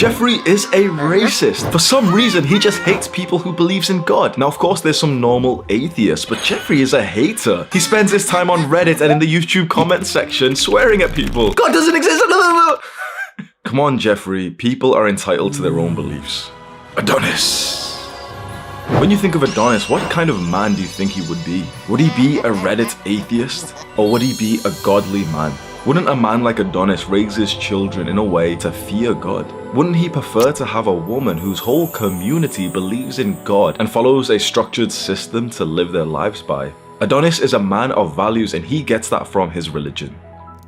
Jeffrey is a racist. For some reason, he just hates people who believes in God. Now, of course, there's some normal atheists, but Jeffrey is a hater. He spends his time on Reddit and in the YouTube comment section swearing at people. God doesn't exist. Come on, Jeffrey. People are entitled to their own beliefs. Adonis. When you think of Adonis, what kind of man do you think he would be? Would he be a Reddit atheist? Or would he be a godly man? Wouldn't a man like Adonis raise his children in a way to fear God? Wouldn't he prefer to have a woman whose whole community believes in God and follows a structured system to live their lives by? Adonis is a man of values and he gets that from his religion.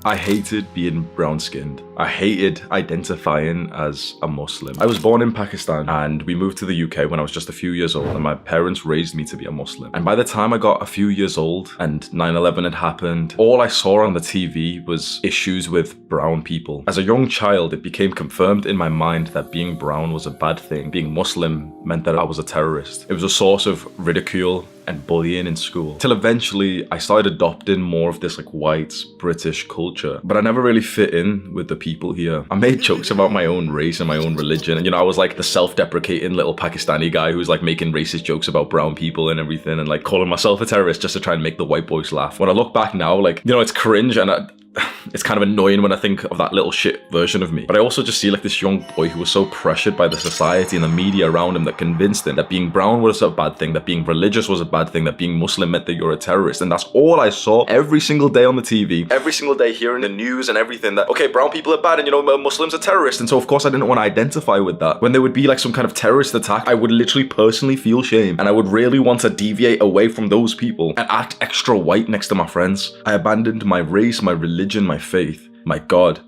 I hated being brown-skinned. I hated identifying as a Muslim. I was born in Pakistan and we moved to the UK when I was just a few years old, and my parents raised me to be a Muslim. And by the time I got a few years old and 9/11 had happened, all I saw on the TV was issues with brown people. As a young child, it became confirmed in my mind that being brown was a bad thing. Being Muslim meant that I was a terrorist. It was a source of ridicule and bullying in school, till eventually I started adopting more of this like white British culture, but I never really fit in with the people here. I made jokes about my own race and my own religion, and I was like the self-deprecating little Pakistani guy who was like making racist jokes about brown people and everything, and like calling myself a terrorist just to try and make the white boys laugh. When I look back now, like, it's cringe, and it's kind of annoying when I think of that little shit version of me. But I also just see like this young boy who was so pressured by the society and the media around him that convinced him that being brown was a bad thing, that being religious was a bad thing, that being Muslim meant that you're a terrorist. And that's all I saw every single day on the TV, every single day hearing the news and everything, that, okay, brown people are bad and Muslims are terrorists. And so of course I didn't want to identify with that. When there would be like some kind of terrorist attack, I would literally personally feel shame, and I would really want to deviate away from those people and act extra white next to my friends. I abandoned my race, my religion, my faith, my God,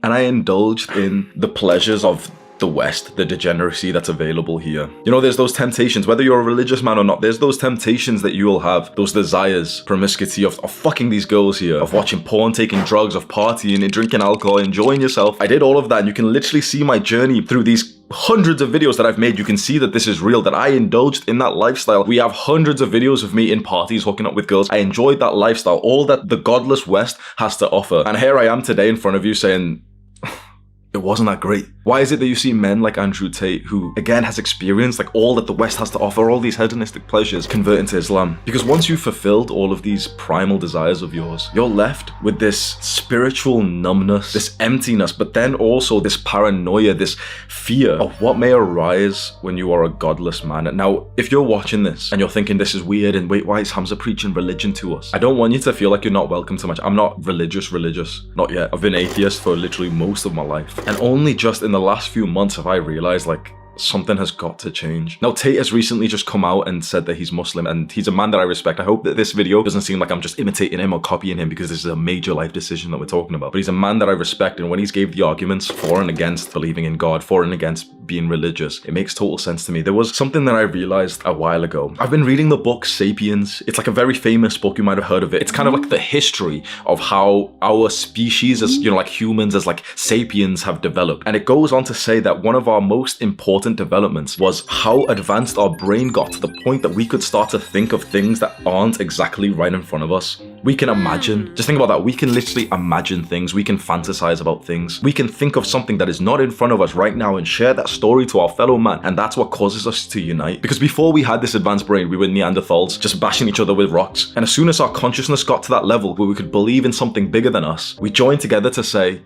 and I indulged in the pleasures of the West, the degeneracy that's available here. There's those temptations, whether you're a religious man or not, there's those temptations that you will have, those desires, promiscuity, of fucking these girls here, of watching porn, taking drugs, of partying and drinking alcohol, enjoying yourself. I did all of that, and you can literally see my journey through these hundreds of videos that I've made. You can see that this is real, that I indulged in that lifestyle. We have hundreds of videos of me in parties, hooking up with girls. I enjoyed that lifestyle, all that the godless West has to offer. And here I am today in front of you saying, it wasn't that great. Why is it that you see men like Andrew Tate, who again has experienced like all that the West has to offer, all these hedonistic pleasures, convert into Islam? Because once you've fulfilled all of these primal desires of yours, you're left with this spiritual numbness, this emptiness, but then also this paranoia, this fear of what may arise when you are a godless man. Now, if you're watching this and you're thinking this is weird and wait, why is Hamza preaching religion to us? I don't want you to feel like you're not welcome to much. I'm not religious, not yet. I've been atheist for literally most of my life. And only just in the last few months have I realized like something has got to change. Now, Tate has recently just come out and said that he's Muslim, and he's a man that I respect. I hope that this video doesn't seem like I'm just imitating him or copying him, because this is a major life decision that we're talking about. But he's a man that I respect, and when he's gave the arguments for and against believing in God, for and against being religious, it makes total sense to me. There was something that I realized a while ago. I've been reading the book Sapiens. It's like a very famous book, you might have heard of it. It's kind of like the history of how our species as, like humans, as like sapiens, have developed. And it goes on to say that one of our most important developments was how advanced our brain got to the point that we could start to think of things that aren't exactly right in front of us. We can imagine. Just think about that. We can literally imagine things. We can fantasize about things. We can think of something that is not in front of us right now and share that story to our fellow man. And that's what causes us to unite. Because before we had this advanced brain, we were Neanderthals, just bashing each other with rocks. And as soon as our consciousness got to that level where we could believe in something bigger than us, we joined together to say,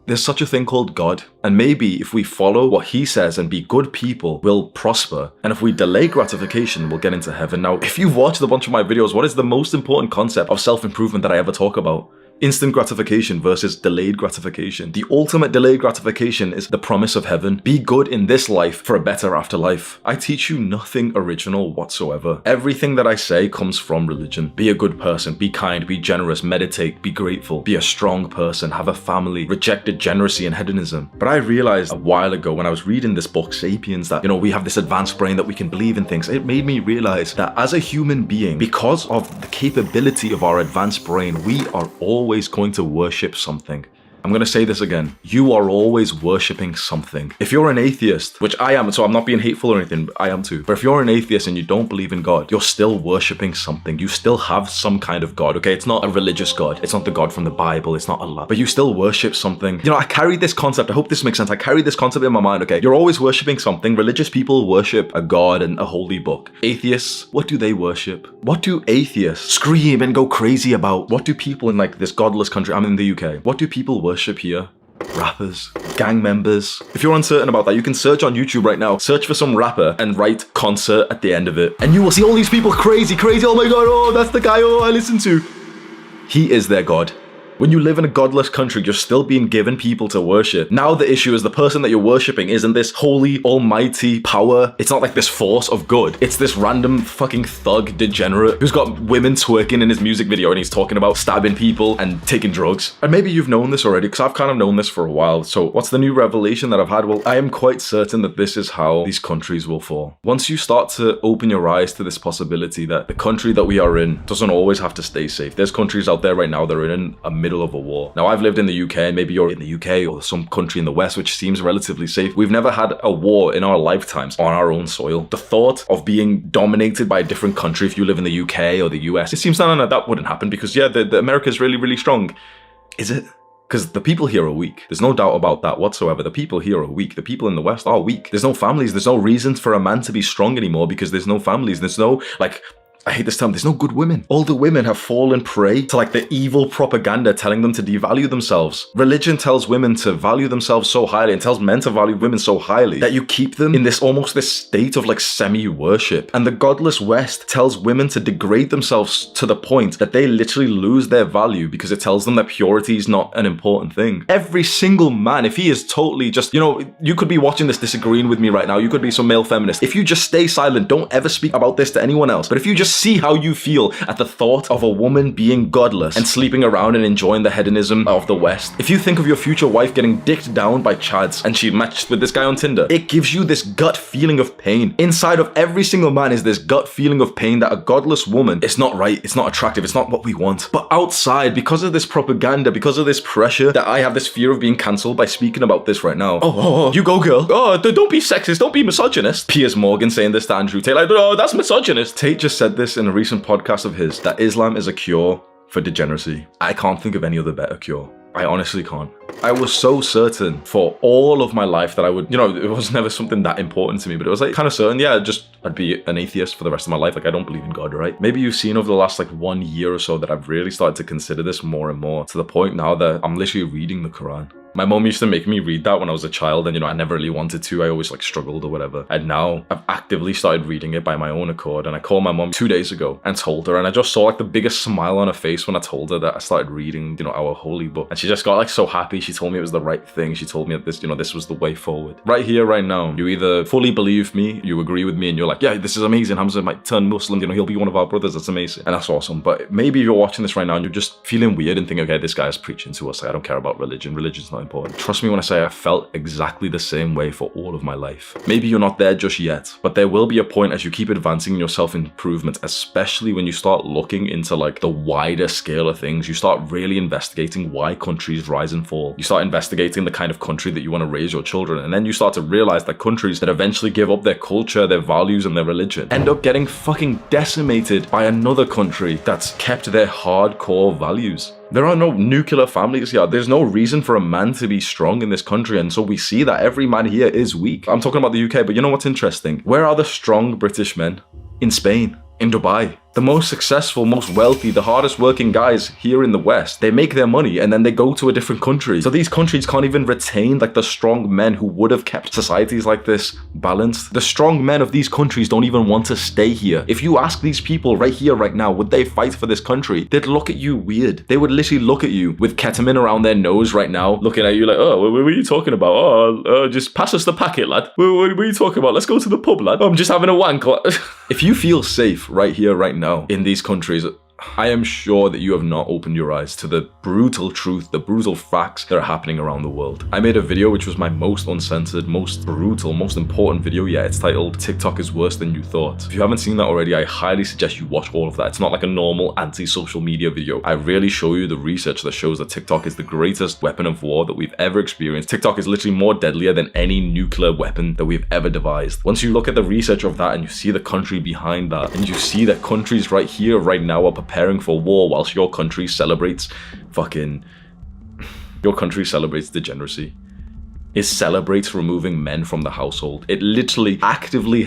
there's such a thing called God, and maybe if we follow what he says and be good people, we'll prosper. And if we delay gratification, we'll get into heaven. Now, if you've watched a bunch of my videos, what is the most important concept of self-improvement that I ever talk about? Instant gratification versus delayed gratification. The ultimate delayed gratification is the promise of heaven. Be good in this life for a better afterlife. I teach you nothing original whatsoever. Everything that I say comes from religion. Be a good person, be kind, be generous, meditate, be grateful, be a strong person, have a family, reject degeneracy and hedonism. But I realized a while ago when I was reading this book, Sapiens, that, we have this advanced brain that we can believe in things. It made me realize that as a human being, because of the capability of our advanced brain, we are always going to worship something. I'm gonna say this again. You are always worshipping something. If you're an atheist, which I am, so I'm not being hateful or anything, but I am too. But if you're an atheist and you don't believe in God, you're still worshipping something. You still have some kind of God, okay? It's not a religious God. It's not the God from the Bible. It's not Allah. But you still worship something. You know, I carry this concept. I hope this makes sense. I carry this concept in my mind, okay? You're always worshipping something. Religious people worship a God and a holy book. Atheists, what do they worship? What do atheists scream and go crazy about? What do people in like this godless country, I'm in the UK, what do people worship here? Rappers, gang members. If you're uncertain about that, you can search on YouTube right now, search for some rapper and write concert at the end of it. And you will see all these people crazy, oh my God, oh, that's the guy, oh, I listen to. He is their God. When you live in a godless country, you're still being given people to worship. Now the issue is the person that you're worshipping isn't this holy, almighty power. It's not like this force of good. It's this random fucking thug degenerate who's got women twerking in his music video and he's talking about stabbing people and taking drugs. And maybe you've known this already because I've kind of known this for a while. So what's the new revelation that I've had? Well, I am quite certain that this is how these countries will fall. Once you start to open your eyes to this possibility that the country that we are in doesn't always have to stay safe. There's countries out there right now that are in a middle of a war. Now, I've lived in the UK, and maybe you're in the UK or some country in the West, which seems relatively safe. We've never had a war in our lifetimes on our own soil. The thought of being dominated by a different country, if you live in the UK or the US, it seems no, that wouldn't happen because, yeah, the America's really, really strong. Is it? Because the people here are weak. There's no doubt about that whatsoever. The people here are weak. The people in the West are weak. There's no families. There's no reasons for a man to be strong anymore because there's no families. There's no, like, I hate this term, there's no good women. All the women have fallen prey to like the evil propaganda telling them to devalue themselves. Religion tells women to value themselves so highly and tells men to value women so highly that you keep them in this almost this state of like semi-worship. And the godless West tells women to degrade themselves to the point that they literally lose their value because it tells them that purity is not an important thing. Every single man, if he is totally just, you know, you could be watching this disagreeing with me right now. You could be some male feminist. If you just stay silent, don't ever speak about this to anyone else. But if you just see how you feel at the thought of a woman being godless and sleeping around and enjoying the hedonism of the West. If you think of your future wife getting dicked down by chads and she matched with this guy on Tinder, it gives you this gut feeling of pain. Inside of every single man is this gut feeling of pain that a godless woman, it's not right, it's not attractive, it's not what we want. But outside, because of this propaganda, because of this pressure, that I have this fear of being cancelled by speaking about this right now. Oh, you go girl. Oh, don't be sexist, don't be misogynist. Piers Morgan saying this to Andrew Tate, like, oh, that's misogynist. Tate just said this in a recent podcast of his, that Islam is a cure for degeneracy. I can't think of any other better cure. I honestly can't. I was so certain for all of my life that I would, you know, it was never something that important to me, but it was like kind of certain, yeah, I'd be an atheist for the rest of my life. Like, I don't believe in God, right? Maybe you've seen over the last like 1 year or so that I've really started to consider this more and more, to the point now that I'm literally reading the Quran. My mom used to make me read that when I was a child, and, you know, I never really wanted to. I always like struggled or whatever. And now I've actively started reading it by my own accord. And I called my mom 2 days ago and told her, and I just saw like the biggest smile on her face when I told her that I started reading, you know, our holy book. And she just got like so happy. She told me it was the right thing. She told me that this, you know, this was the way forward. Right here, right now, you either fully believe me, you agree with me, and you're like, yeah, this is amazing. Hamza might turn Muslim, you know, he'll be one of our brothers. That's amazing. And that's awesome. But maybe you're watching this right now and you're just feeling weird and thinking, okay, this guy is preaching to us. Like, I don't care about religion. Religion's not important. Trust me when I say I felt exactly the same way for all of my life. Maybe you're not there just yet, but there will be a point as you keep advancing in your self-improvement, especially when you start looking into like the wider scale of things. You start really investigating why countries rise and fall. You start investigating the kind of country that you want to raise your children, and then you start to realize that countries that eventually give up their culture, their values, and their religion end up getting fucking decimated by another country that's kept their hardcore values. There are no nuclear families here. There's no reason for a man to be strong in this country. And so we see that every man here is weak. I'm talking about the UK, but you know what's interesting? Where are the strong British men? In Spain, in Dubai. The most successful, most wealthy, the hardest working guys here in the West, they make their money and then they go to a different country. So these countries can't even retain like the strong men who would have kept societies like this balanced. The strong men of these countries don't even want to stay here. If you ask these people right here, right now, would they fight for this country? They'd look at you weird. They would literally look at you with ketamine around their nose right now, looking at you like, oh, what are you talking about? Oh, just pass us the packet, lad. What are you talking about? Let's go to the pub, lad. I'm just having a wank. If you feel safe right here, right now, in these countries, I am sure that you have not opened your eyes to the brutal truth, the brutal facts that are happening around the world. I made a video which was my most uncensored, most brutal, most important video yet. It's titled TikTok is Worse Than You Thought. If you haven't seen that already, I highly suggest you watch all of that. It's not like a normal anti-social media video. I really show you the research that shows that TikTok is the greatest weapon of war that we've ever experienced. TikTok is literally more deadlier than any nuclear weapon that we've ever devised. Once you look at the research of that and you see the country behind that, and you see that countries right here, right now are preparing for war whilst your country celebrates degeneracy. It celebrates removing men from the household. It literally actively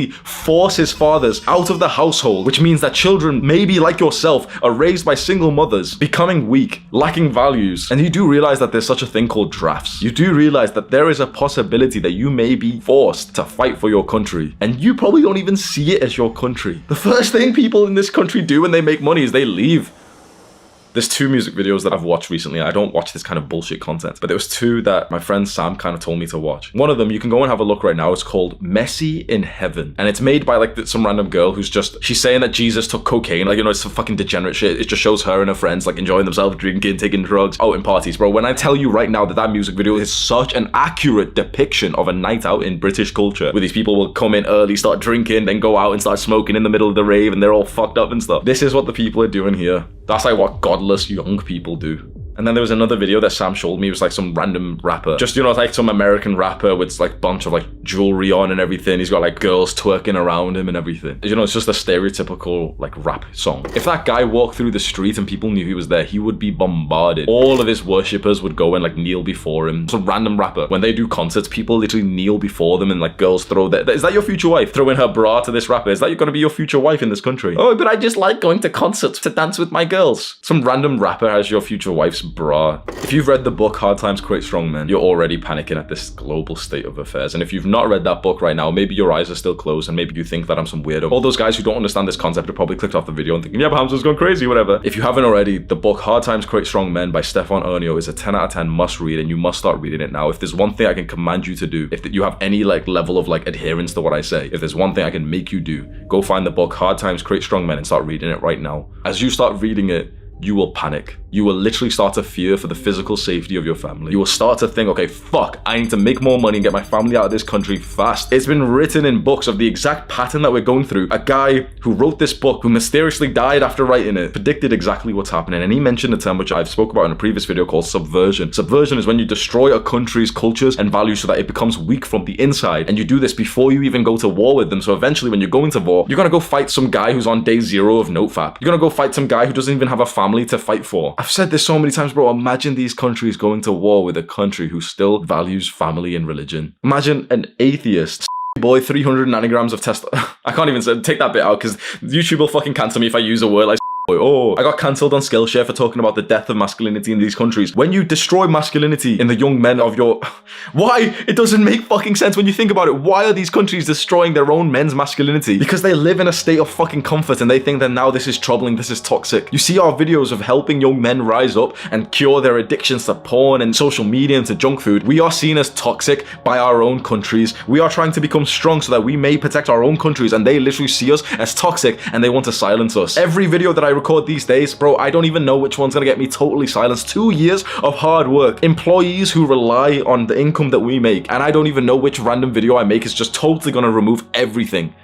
forces fathers out of the household, which means that children, maybe like yourself, are raised by single mothers, becoming weak, lacking values. And you do realize that there's such a thing called drafts. You do realize that there is a possibility that you may be forced to fight for your country, and you probably don't even see it as your country. The first thing people in this country do when they make money is they leave. There's two music videos that I've watched recently. I don't watch this kind of bullshit content, but there was two that my friend Sam kind of told me to watch. One of them, you can go and have a look right now. It's called Messy in Heaven. And it's made by like some random girl who's she's saying that Jesus took cocaine. Like, you know, it's some fucking degenerate shit. It just shows her and her friends like enjoying themselves, drinking, taking drugs, out in parties. Bro, when I tell you right now that that music video is such an accurate depiction of a night out in British culture, where these people will come in early, start drinking, then go out and start smoking in the middle of the rave, and they're all fucked up and stuff. This is what the people are doing here. That's like what godless young people do. And then there was another video that Sam showed me. It was like some random rapper. Just, you know, like some American rapper with like a bunch of like jewelry on and everything. He's got like girls twerking around him and everything. You know, it's just a stereotypical like rap song. If that guy walked through the street and people knew he was there, he would be bombarded. All of his worshippers would go and like kneel before him. Some random rapper. When they do concerts, people literally kneel before them and like girls throw their... Is that your future wife? Throwing her bra to this rapper. Is that going to be your future wife in this country? Oh, but I just like going to concerts to dance with my girls. Some random rapper has your future wife's bra. If you've read the book Hard Times Create Strong Men, you're already panicking at this global state of affairs. And if you've not read that book right now, maybe your eyes are still closed and maybe you think that I'm some weirdo. All those guys who don't understand this concept have probably clicked off the video and thinking, yeah, but Hamza's gone crazy, whatever. If you haven't already, the book Hard Times Create Strong Men by Stefan Ernio is a 10 out of 10 must read, and you must start reading it now. If there's one thing I can command you to do, if you have any like level of like adherence to what I say, if there's one thing I can make you do, go find the book Hard Times Create Strong Men and start reading it right now. As you start reading it, you will panic. You will literally start to fear for the physical safety of your family. You will start to think, okay, fuck, I need to make more money and get my family out of this country fast. It's been written in books of the exact pattern that we're going through. A guy who wrote this book, who mysteriously died after writing it, predicted exactly what's happening. And he mentioned a term which I've spoke about in a previous video called subversion. Subversion is when you destroy a country's cultures and values so that it becomes weak from the inside. And you do this before you even go to war with them. So eventually when you're going to war, you're gonna go fight some guy who's on day 0 of NoFap. You're gonna go fight some guy who doesn't even have a family to fight for. I've said this so many times, bro. Imagine these countries going to war with a country who still values family and religion. Imagine an atheist. Boy, 300 nanograms of test. I can't even say, take that bit out because YouTube will fucking cancel me if I use a word like oh, I got cancelled on Skillshare for talking about the death of masculinity in these countries. When you destroy masculinity in the young men of your... Why? It doesn't make fucking sense when you think about it. Why are these countries destroying their own men's masculinity? Because they live in a state of fucking comfort and they think that now this is troubling, this is toxic. You see our videos of helping young men rise up and cure their addictions to porn and social media and to junk food. We are seen as toxic by our own countries. We are trying to become strong so that we may protect our own countries, and they literally see us as toxic and they want to silence us. Every video that I record these days, bro, I don't even know which one's gonna get me totally silenced. 2 years of hard work, employees who rely on the income that we make, and I don't even know which random video I make is just totally gonna remove everything.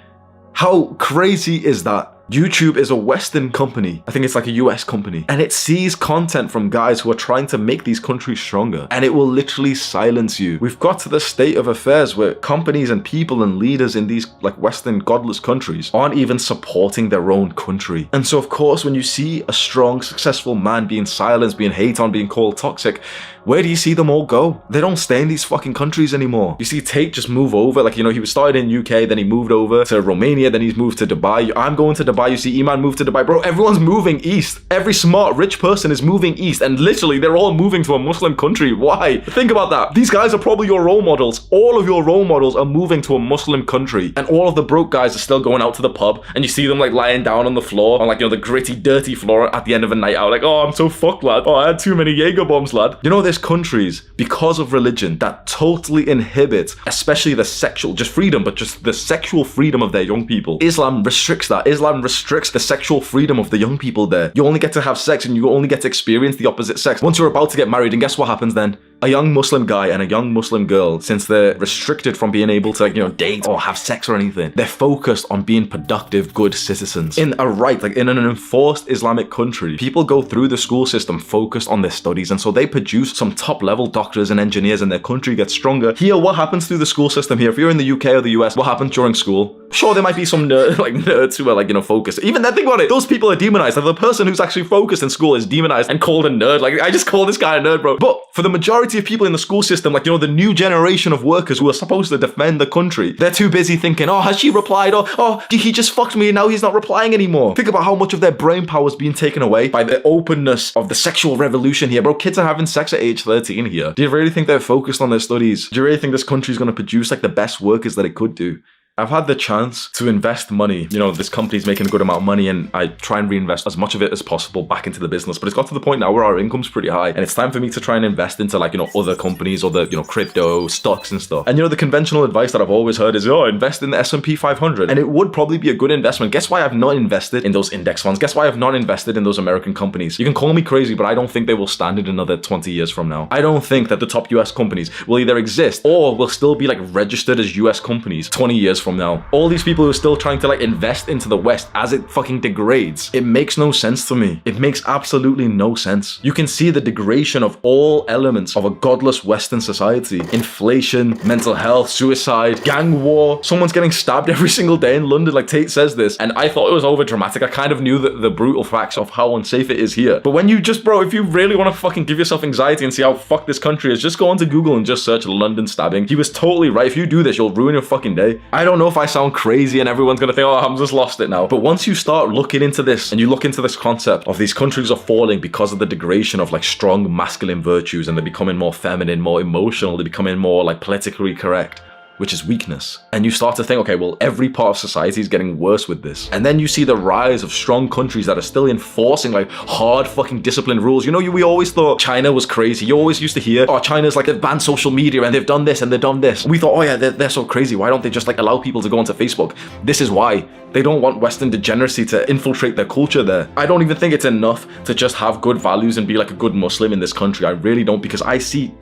How crazy is that? YouTube is a Western company. I think it's like a US company. And it sees content from guys who are trying to make these countries stronger. And it will literally silence you. We've got to the state of affairs where companies and people and leaders in these like Western godless countries aren't even supporting their own country. And so of course, when you see a strong, successful man being silenced, being hated on, being called toxic, where do you see them all go? They don't stay in these fucking countries anymore. You see Tate just move over. Like, you know, he was started in UK, then he moved over to Romania, then he's moved to Dubai. I'm going to Dubai. You see Iman move to Dubai. Bro, everyone's moving east. Every smart, rich person is moving east. And literally, they're all moving to a Muslim country. Why? Think about that. These guys are probably your role models. All of your role models are moving to a Muslim country. And all of the broke guys are still going out to the pub. And you see them like lying down on the floor, on like, you know, the gritty, dirty floor at the end of a night out. Like, oh, I'm so fucked, lad. Oh, I had too many Jaeger bombs, lad. You know, there's countries, because of religion, that totally inhibit, especially the sexual, just freedom, but just the sexual freedom of their young people. Islam restricts that. Islam restricts the sexual freedom of the young people there. You only get to have sex and you only get to experience the opposite sex once you're about to get married, and guess what happens then? A young Muslim guy and a young Muslim girl, since they're restricted from being able to, date or have sex or anything, they're focused on being productive, good citizens. In an enforced Islamic country, people go through the school system focused on their studies, and so they produce some top-level doctors and engineers, and their country gets stronger. Here, what happens through the school system here? If you're in the UK or the US, what happens during school? Sure, there might be some nerds who are focused. Even then, think about it. Those people are demonized. Like, the person who's actually focused in school is demonized and called a nerd. Like, I just call this guy a nerd, bro. But for the majority of people in the school system, the new generation of workers who are supposed to defend the country, they're too busy thinking, oh, has she replied? Oh, he just fucked me and now he's not replying anymore. Think about how much of their brain power is being taken away by the openness of the sexual revolution here, bro. Kids are having sex at age 13 here. Do you really think they're focused on their studies? Do you really think this country is going to produce the best workers that it could do? I've had the chance to invest money. This company's making a good amount of money, and I try and reinvest as much of it as possible back into the business. But it's got to the point now where our income's pretty high, and it's time for me to try and invest into other companies or the crypto, stocks and stuff. And the conventional advice that I've always heard is, invest in the S&P 500. And it would probably be a good investment. Guess why I've not invested in those index funds? Guess why I've not invested in those American companies? You can call me crazy, but I don't think they will stand in another 20 years from now. I don't think that the top US companies will either exist or will still be registered as US companies 20 years from now. All these people who are still trying to invest into the West as it fucking degrades. It makes no sense to me. It makes absolutely no sense. You can see the degradation of all elements of a godless Western society. Inflation, mental health, suicide, gang war. Someone's getting stabbed every single day in London, like Tate says this, and I thought it was over dramatic. I kind of knew the brutal facts of how unsafe it is here. But when you if you really want to fucking give yourself anxiety and see how fucked this country is, just go onto Google and just search London stabbing. He was totally right. If you do this, you'll ruin your fucking day. I don't know if I sound crazy and everyone's gonna think, oh, Hamza's lost it now. But once you start looking into this and you look into this concept of these countries are falling because of the degradation of strong masculine virtues, and they're becoming more feminine, more emotional, they're becoming more politically correct, which is weakness. And you start to think, okay, well, every part of society is getting worse with this. And then you see the rise of strong countries that are still enforcing hard fucking disciplined rules. We always thought China was crazy. You always used to hear, oh, China's they've banned social media and they've done this and they've done this. We thought, oh yeah, they're so crazy. Why don't they just allow people to go onto Facebook? This is why. They don't want Western degeneracy to infiltrate their culture there. I don't even think it's enough to just have good values and be a good Muslim in this country. I really don't, because I see...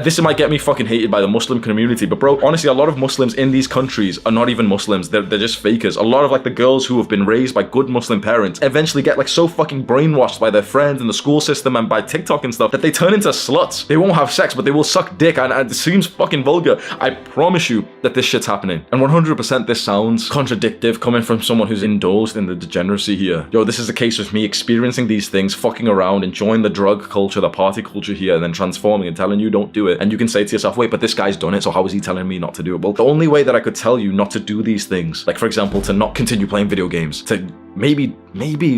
This might get me fucking hated by the Muslim community, but bro, honestly, a lot of Muslims in these countries are not even Muslims. They're just fakers. A lot of the girls who have been raised by good Muslim parents eventually get so fucking brainwashed by their friends and the school system and by TikTok and stuff that they turn into sluts. They won't have sex, but they will suck dick, and it seems fucking vulgar. I promise you that this shit's happening. And 100% this sounds contradictive coming from someone who's indulged in the degeneracy here. Yo, this is the case with me experiencing these things, fucking around, enjoying the drug culture, the party culture here, and then transforming and telling you don't do it. And you can say to yourself, wait, but this guy's done it, so how is he telling me not to do it? Well, the only way that I could tell you not to do these things, for example, to not continue playing video games, to maybe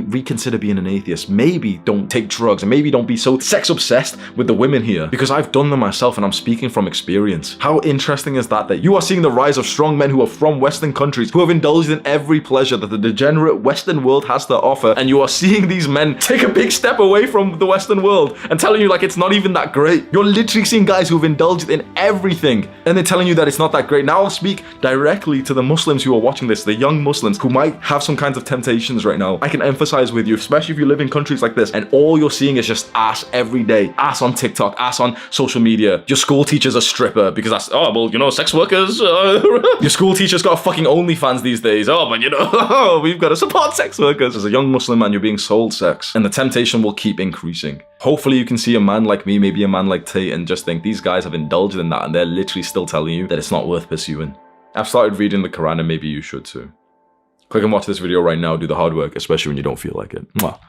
reconsider being an atheist, maybe don't take drugs, and maybe don't be so sex obsessed with the women here, because I've done them myself and I'm speaking from experience. How interesting is that you are seeing the rise of strong men who are from Western countries, who have indulged in every pleasure that the degenerate Western world has to offer, and you are seeing these men take a big step away from the Western world and telling you it's not even that great. You're literally seeing guys who've indulged in everything and they're telling you that it's not that great. Now I'll speak directly to the Muslims who are watching this, the young Muslims who might have some kinds of temptation right now. I can empathize with you, especially if you live in countries like this and all you're seeing is just ass every day. Ass on TikTok, ass on social media. Your school teacher's a stripper because that's, oh, well, sex workers. Your school teacher's got a fucking OnlyFans these days. Oh, but we've got to support sex workers. As a young Muslim man, you're being sold sex and the temptation will keep increasing. Hopefully you can see a man like me, maybe a man like Tate, and just think these guys have indulged in that and they're literally still telling you that it's not worth pursuing. I've started reading the Quran and maybe you should too. Click and watch this video right now, do the hard work, especially when you don't feel like it. Mwah.